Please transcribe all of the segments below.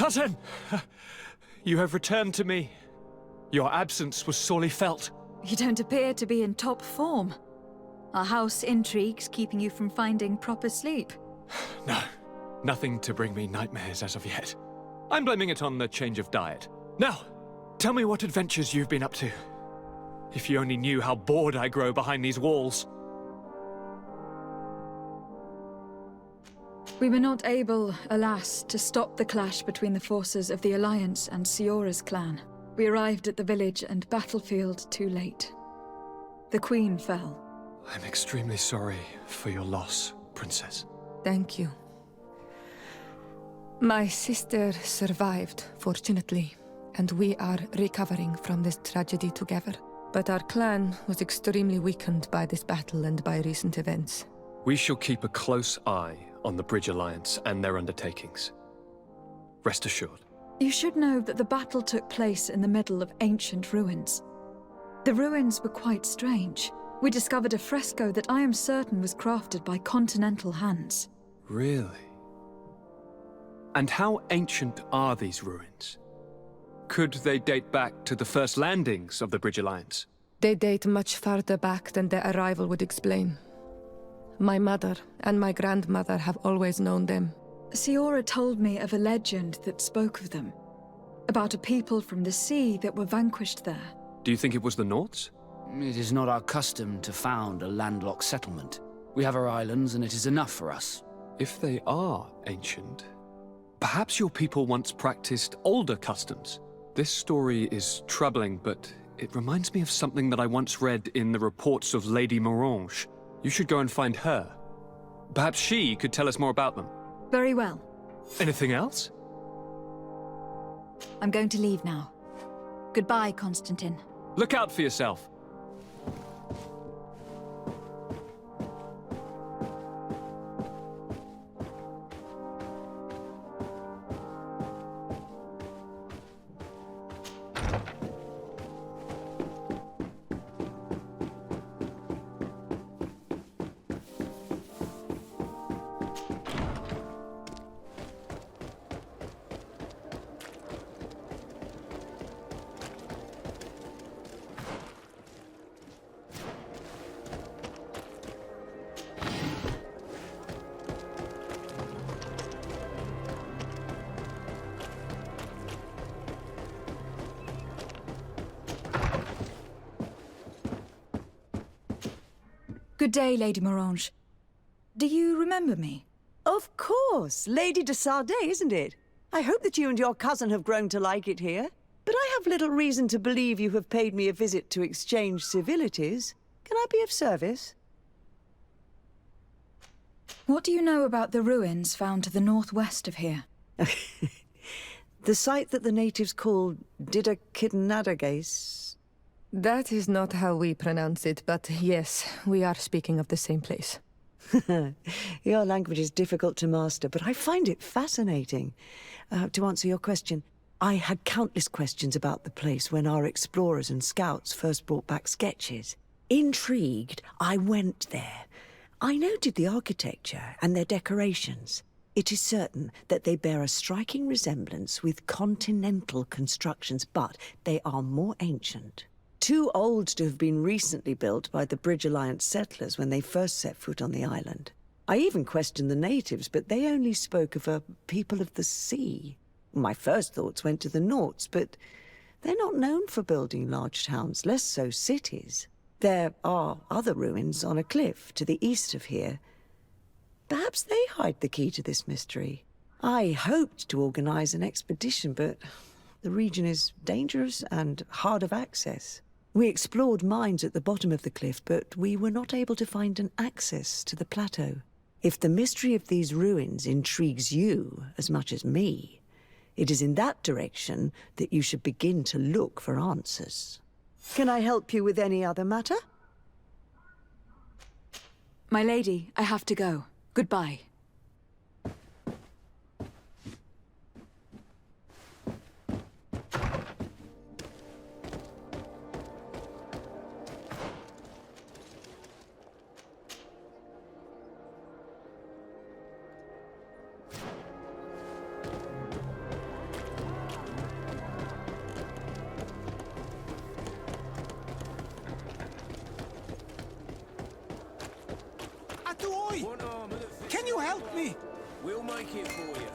Cousin! You have returned to me. Your absence was sorely felt. You don't appear to be in top form. Are house intrigues keeping you from finding proper sleep? No, nothing to bring me nightmares as of yet. I'm blaming it on the change of diet. Now, tell me what adventures you've been up to. If you only knew how bored I grow behind these walls. We were not able, alas, to stop the clash between the forces of the Alliance and Siora's clan. We arrived at the village and battlefield too late. The Queen fell. I'm extremely sorry for your loss, Princess. Thank you. My sister survived, fortunately, and we are recovering from this tragedy together. But our clan was extremely weakened by this battle and by recent events. We shall keep a close eye on the Bridge Alliance and their undertakings. Rest assured. You should know that the battle took place in the middle of ancient ruins. The ruins were quite strange. We discovered a fresco that I am certain was crafted by continental hands. Really? And how ancient are these ruins? Could they date back to the first landings of the Bridge Alliance? They date much farther back than their arrival would explain. My mother and my grandmother have always known them. Siora told me of a legend that spoke of them. About a people from the sea that were vanquished there. Do you think it was the Nauts? It is not our custom to found a landlocked settlement. We have our islands, and it is enough for us. If they are ancient, perhaps your people once practiced older customs. This story is troubling, but it reminds me of something that I once read in the reports of Lady Morange. You should go and find her. Perhaps she could tell us more about them. Very well. Anything else? I'm going to leave now. Goodbye, Constantine. Look out for yourself. Good day, Lady Morange. Do you remember me? Of course! Lady de Sardet, isn't it? I hope that you and your cousin have grown to like it here. But I have little reason to believe you have paid me a visit to exchange civilities. Can I be of service? What do you know about the ruins found to the northwest of here? The site that the natives call Didakidnadagase. That is not how we pronounce it, but yes, we are speaking of the same place. Your language is difficult to master, but I find it fascinating. To answer your question, I had countless questions about the place when our explorers and scouts first brought back sketches. Intrigued, I went there. I noted the architecture and their decorations. It is certain that they bear a striking resemblance with continental constructions, but they are more ancient. Too old to have been recently built by the Bridge Alliance settlers when they first set foot on the island. I even questioned the natives, but they only spoke of a people of the sea. My first thoughts went to the Nauts, but they're not known for building large towns, less so cities. There are other ruins on a cliff to the east of here. Perhaps they hide the key to this mystery. I hoped to organize an expedition, but the region is dangerous and hard of access. We explored mines at the bottom of the cliff, but we were not able to find an access to the plateau. If the mystery of these ruins intrigues you as much as me, it is in that direction that you should begin to look for answers. Can I help you with any other matter? My lady, I have to go. Goodbye. Help me! We'll make it for you.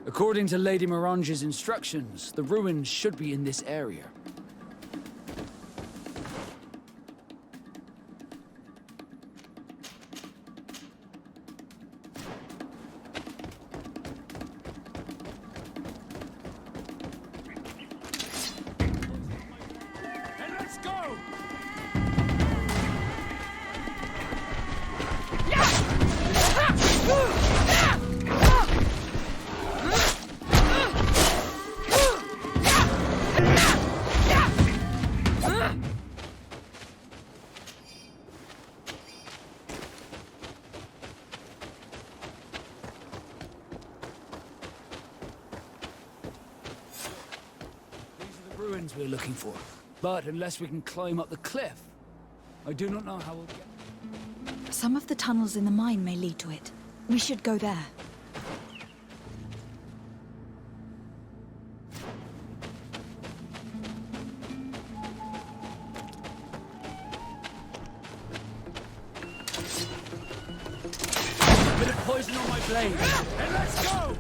According to Lady Mirange's instructions, the ruins should be in this area. And let's go! Ruins we're looking for. But unless we can climb up the cliff, I do not know how we'll get... Some of the tunnels in the mine may lead to it. We should go there. poison on my blade. And let's go!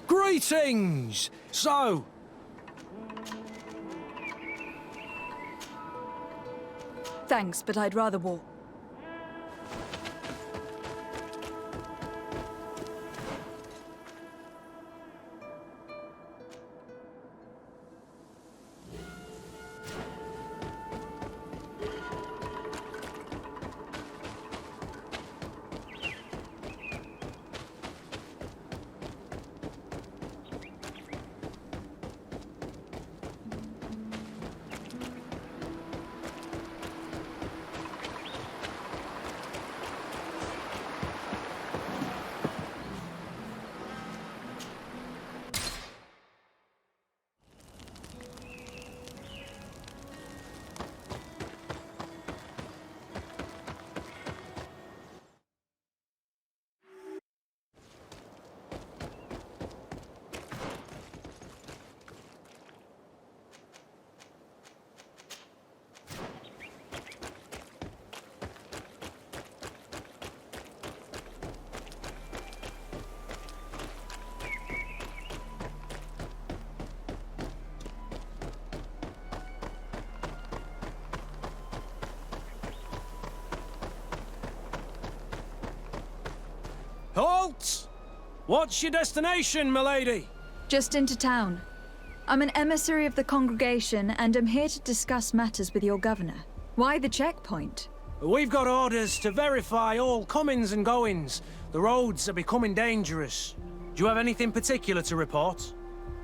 Greetings! So, Thanks, but I'd rather walk. halt! What's your destination, milady? Just into town. I'm an emissary of the congregation and am here to discuss matters with your governor. Why the checkpoint? We've got orders to verify all comings and goings. The roads are becoming dangerous. Do you have anything particular to report?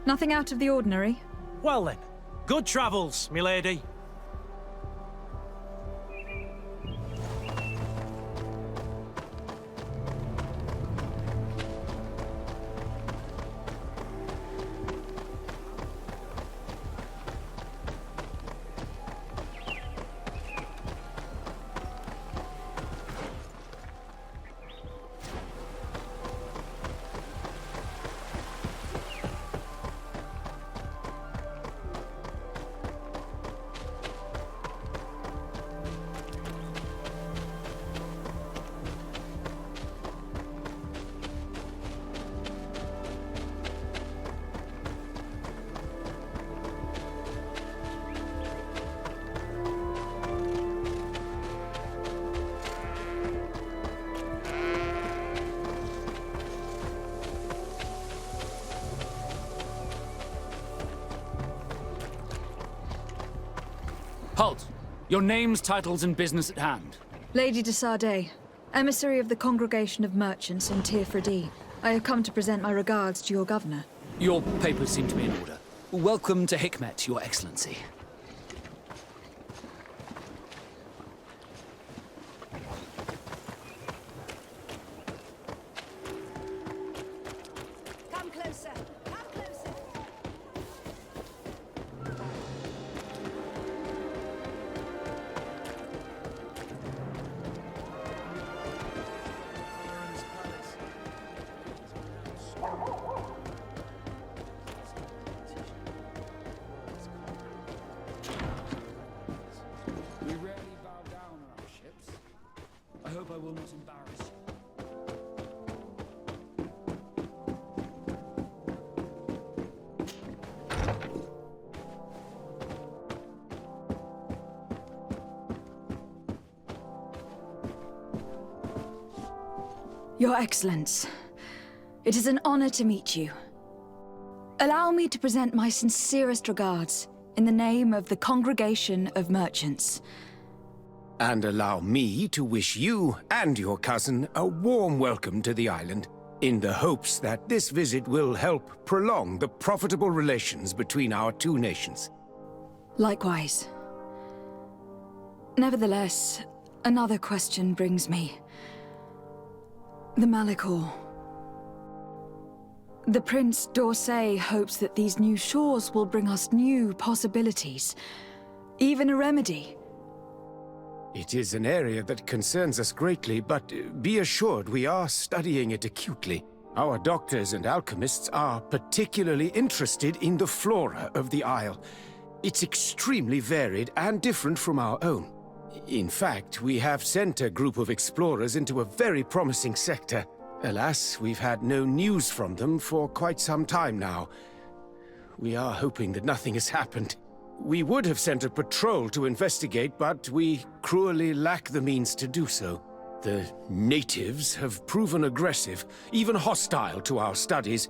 Nothing out of the ordinary. Well then, good travels, milady. Halt! Your names, titles, and business at hand. Lady de Sardet, emissary of the congregation of merchants on Tirfredi. I have come to present my regards to your governor. Your papers seem to be in order. Welcome to Hikmet, Your Excellency. Come closer. Come closer. We rarely bow down on our ships. I hope I will not embarrass you. Your Excellence, it is an honor to meet you. Allow me to present my sincerest regards in the name of the Congregation of Merchants. And allow me to wish you and your cousin a warm welcome to the island, in the hopes that this visit will help prolong the profitable relations between our two nations. Likewise. Nevertheless, Another question brings me. The Malachor. The Prince d'Orsay hopes that these new shores will bring us new possibilities. Even a remedy. It is an area that concerns us greatly, but be assured we are studying it acutely. Our doctors and alchemists are particularly interested in the flora of the Isle. It's extremely varied and different from our own. In fact, we have sent a group of explorers into a very promising sector. Alas, we've had no news from them for quite some time now. We are hoping that nothing has happened. We would have sent a patrol to investigate, but we cruelly lack the means to do so. The natives have proven aggressive, even hostile to our studies,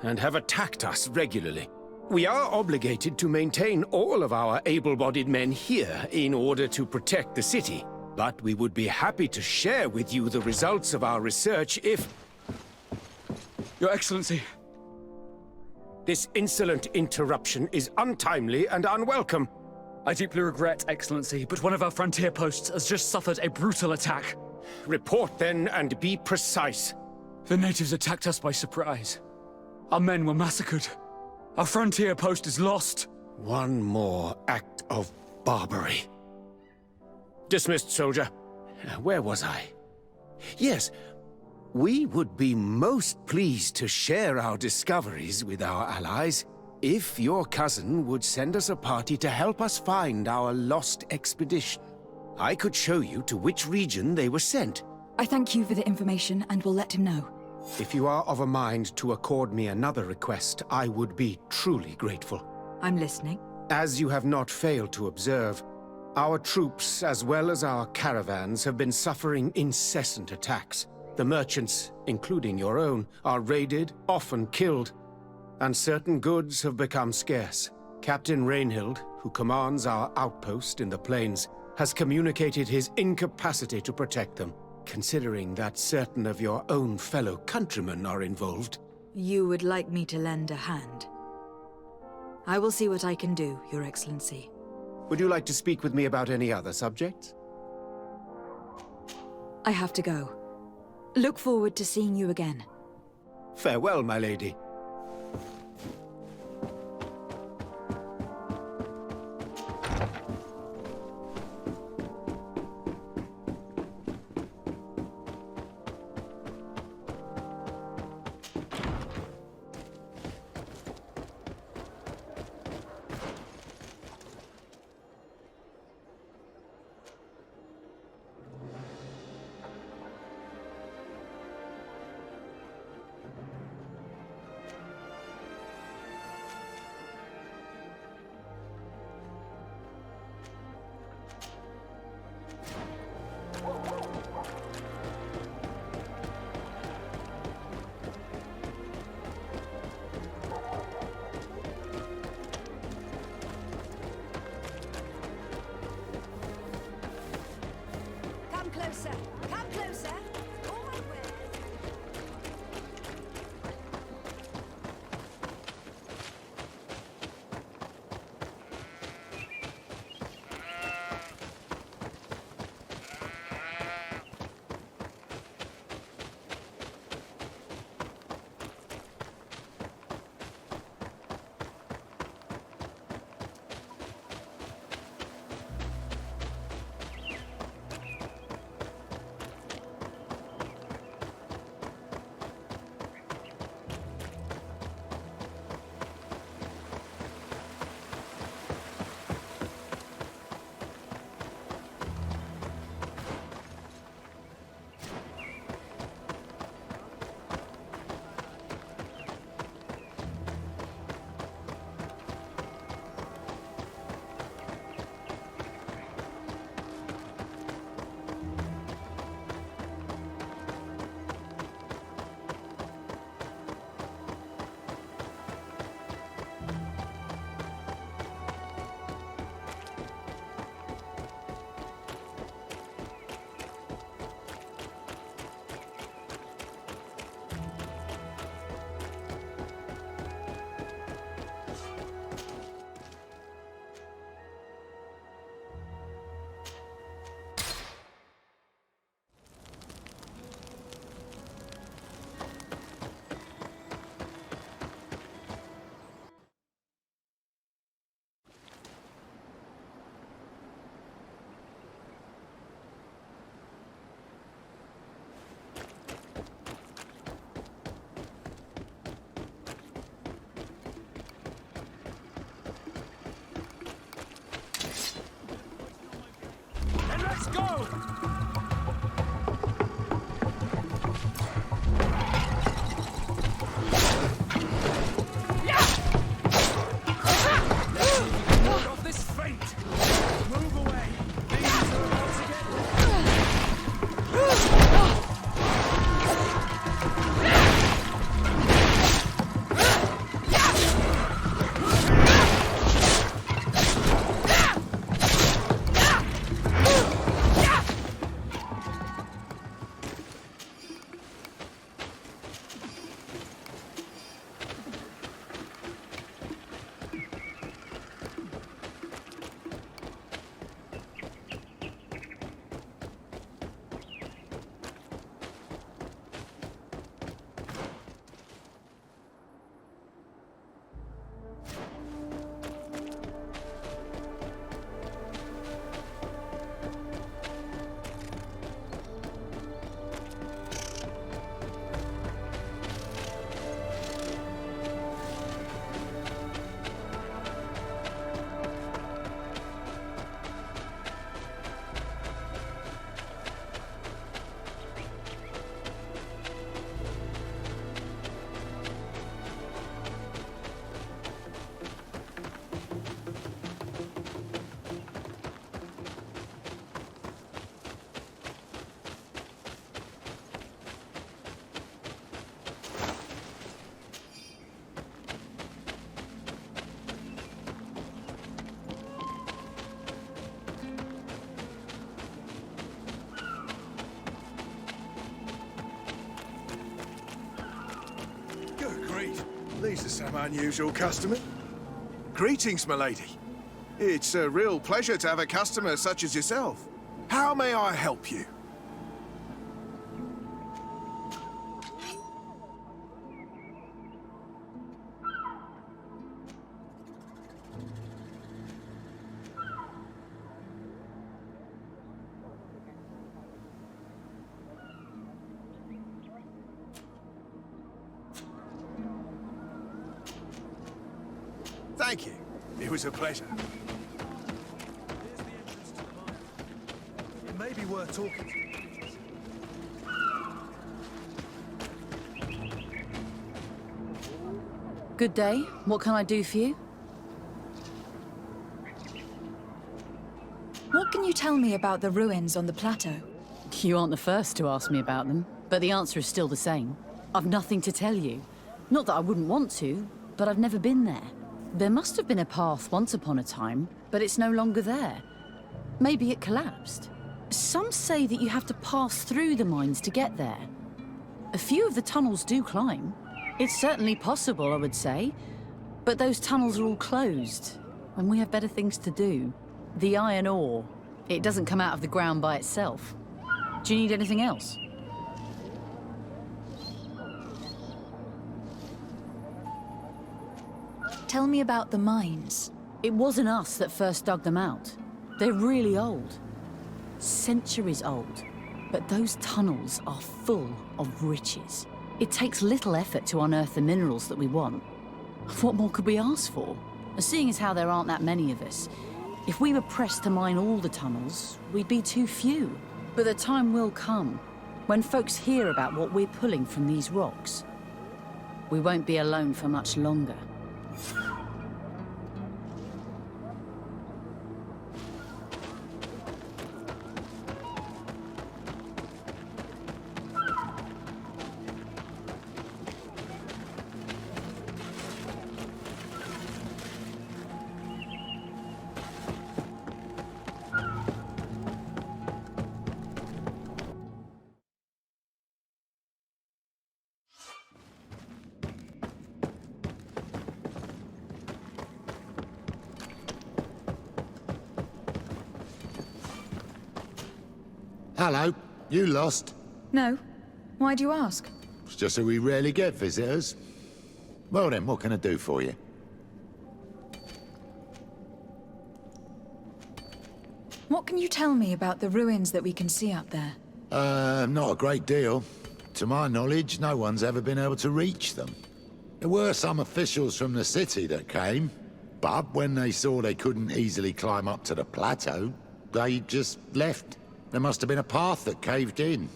and have attacked us regularly. We are obligated to maintain all of our able-bodied men here in order to protect the city. But we would be happy to share with you the results of our research if... Your Excellency. This insolent interruption is untimely and unwelcome. I deeply regret, Excellency, but one of our frontier posts has just suffered a brutal attack. Report then and be precise. The natives attacked us by surprise. Our men were massacred. Our frontier post is lost. One more act of barbarity. Dismissed, soldier. Where was I? Yes, we would be most pleased to share our discoveries with our allies if your cousin would send us a party to help us find our lost expedition. I could show you to which region they were sent. I thank you for the information and will let him know. If you are of a mind to accord me another request, I would be truly grateful. I'm listening. As you have not failed to observe, our troops, as well as our caravans, have been suffering incessant attacks. The merchants, including your own, are raided, often killed, and certain goods have become scarce. Captain Rainhild, who commands our outpost in the plains, has communicated his incapacity to protect them. Considering that certain of your own fellow countrymen are involved. You would like me to lend a hand? I will see what I can do, Your Excellency. Would you like to speak with me about any other subjects? I have to go. Look forward to seeing you again. Farewell, my lady. Off this feint! Move away! Things are about to get... Good grief. These are some unusual customers. Greetings, milady. It's a real pleasure to have a customer such as yourself. How may I help you? Thank you. It was a pleasure. Here's the entrance to the mine. It may be worth talking to. Good day. What can I do for you? What can you tell me about the ruins on the plateau? You aren't the first to ask me about them, but the answer is still the same. I've nothing to tell you. Not that I wouldn't want to, but I've never been there. There must have been a path once upon a time, but it's no longer there. Maybe it collapsed. Some say that you have to pass through the mines to get there. A few of the tunnels do climb. It's certainly possible, I would say. But those tunnels are all closed, and we have better things to do. The iron ore, it doesn't come out of the ground by itself. Do you need anything else? Tell me about the mines. It wasn't us that first dug them out. They're really old. Centuries old. But those tunnels are full of riches. It takes little effort to unearth the minerals that we want. What more could we ask for? Seeing as how there aren't that many of us, if we were pressed to mine all the tunnels, we'd be too few. But the time will come when folks hear about what we're pulling from these rocks. We won't be alone for much longer. Hello, you lost? No. Why do you ask? It's just that we rarely get visitors. Well then, what can I do for you? What can you tell me about the ruins that we can see up there? Not a great deal. To my knowledge, no one's ever been able to reach them. There were some officials from the city that came, but when they saw they couldn't easily climb up to the plateau, they just left. There must have been a path that caved in.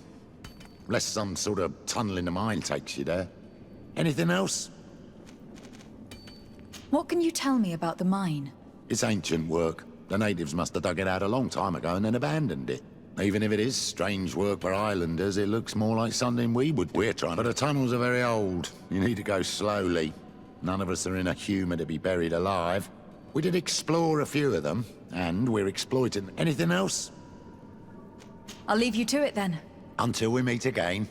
Unless some sort of tunnel in the mine takes you there. Anything else? What can you tell me about the mine? It's ancient work. The natives must have dug it out a long time ago and then abandoned it. Even if it is strange work for islanders, it looks more like something we're trying. But the tunnels are very old. You need to go slowly. None of us are in a humour to be buried alive. We did explore a few of them, and we're exploiting. Anything else? I'll leave you to it then. Until we meet again.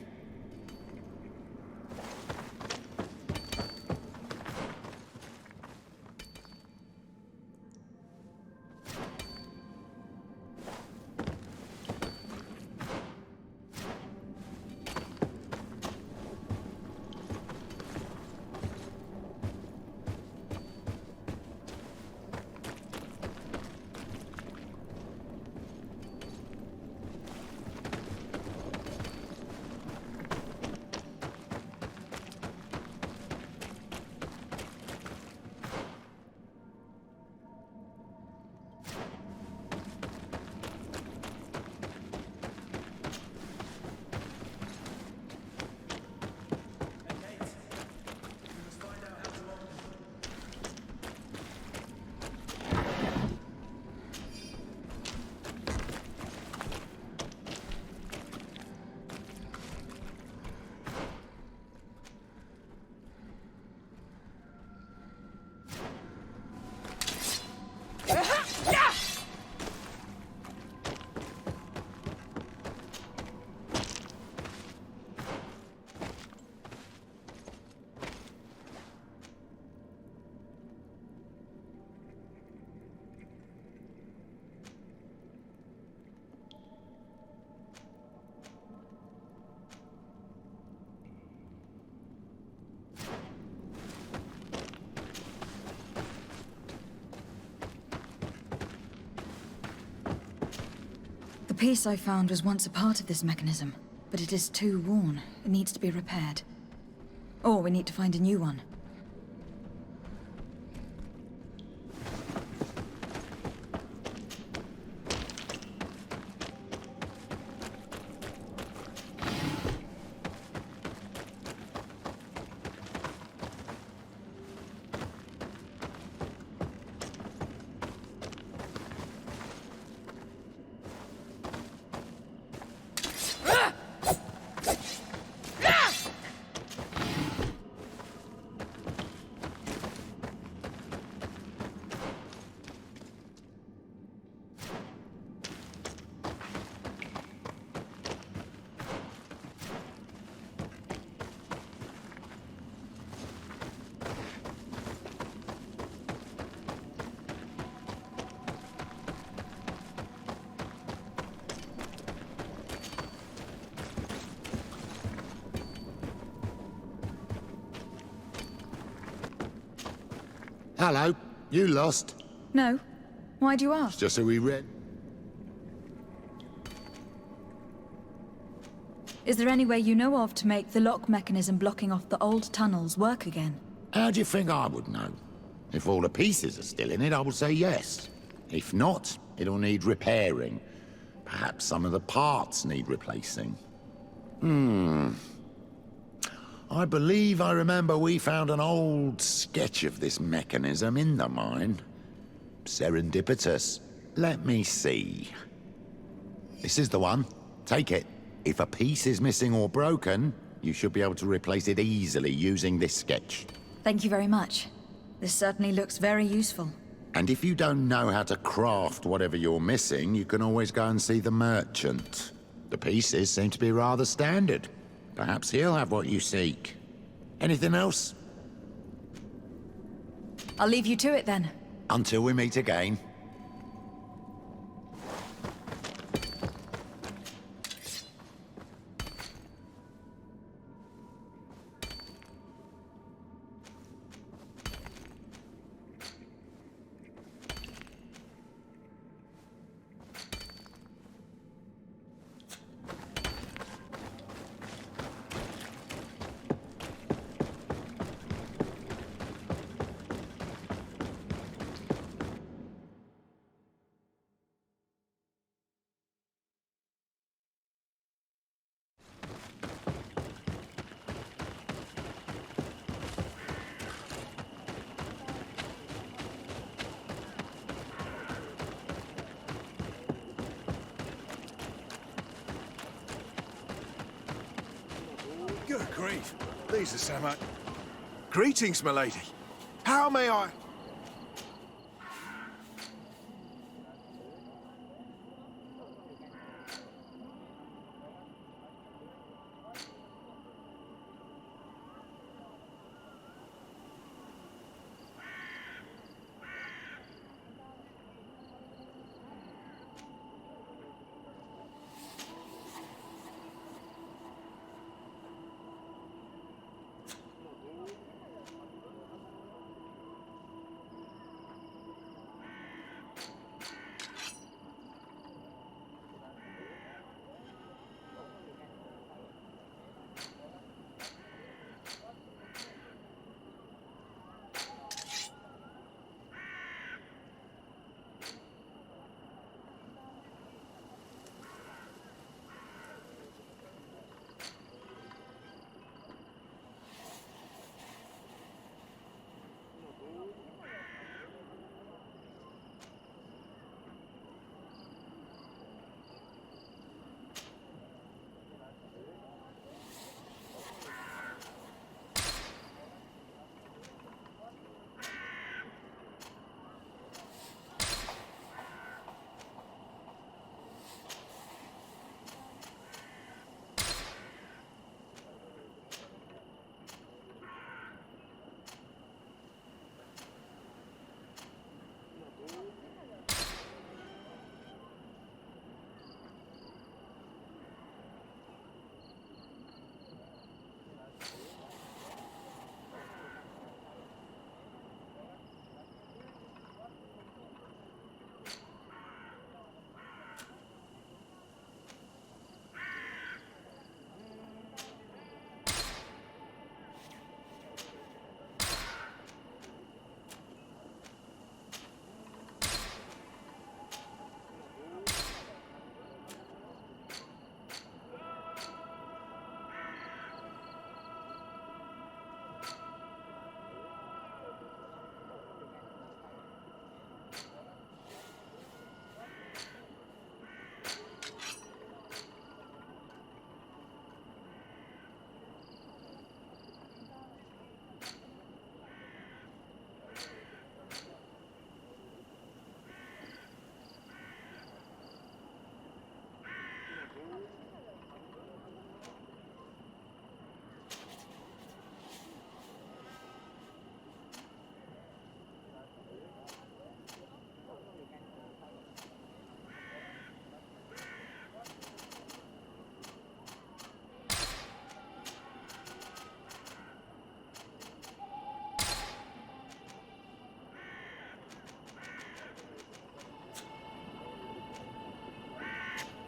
The piece I found was once a part of this mechanism, but it is too worn. It needs to be repaired. Or we need to find a new one. Hello, you lost? No. Why do you ask? Just so we read. Is there any way you know of to make the lock mechanism blocking off the old tunnels work again? How do you think I would know? If all the pieces are still in it, I would say yes. If not, it'll need repairing. Perhaps some of the parts need replacing. I believe I remember we found an old sketch of this mechanism in the mine. Serendipitous. Let me see. This is the one. Take it. If a piece is missing or broken, you should be able to replace it easily using this sketch. Thank you very much. This certainly looks very useful. And if you don't know how to craft whatever you're missing, you can always go and see the merchant. The pieces seem to be rather standard. Perhaps he'll have what you seek. Anything else? I'll leave you to it then. Until we meet again. Good grief. These are so much... Greetings, milady. How may I...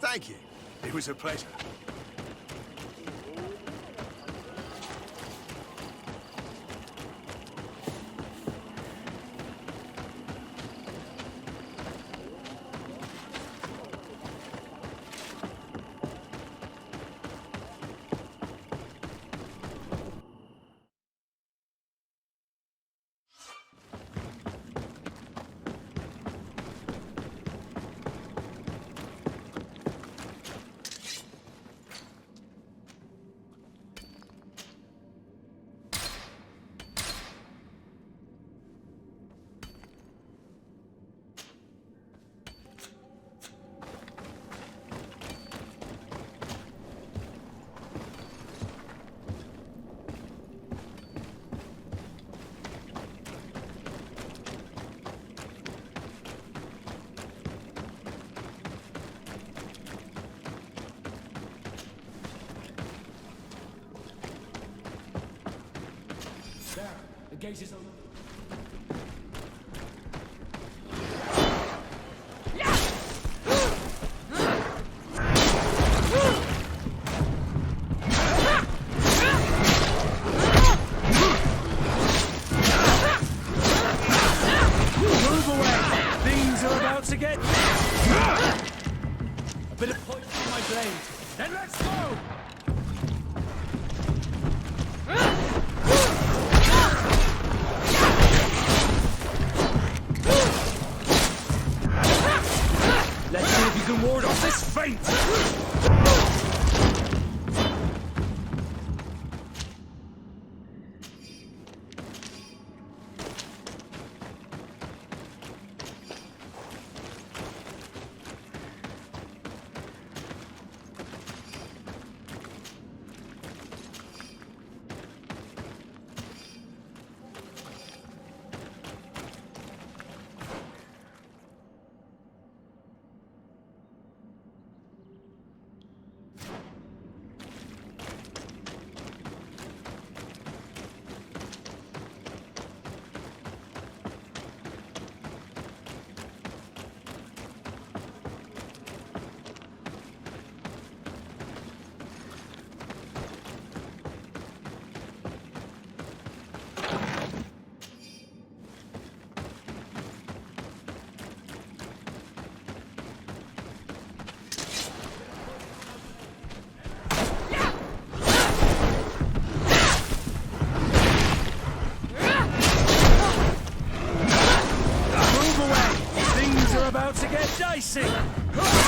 Thank you. It was a pleasure. The gate is open. Move away! Things are about to get... A bit of poison on my blade. Then let's go! Let's see if you can ward off this fate! dicey!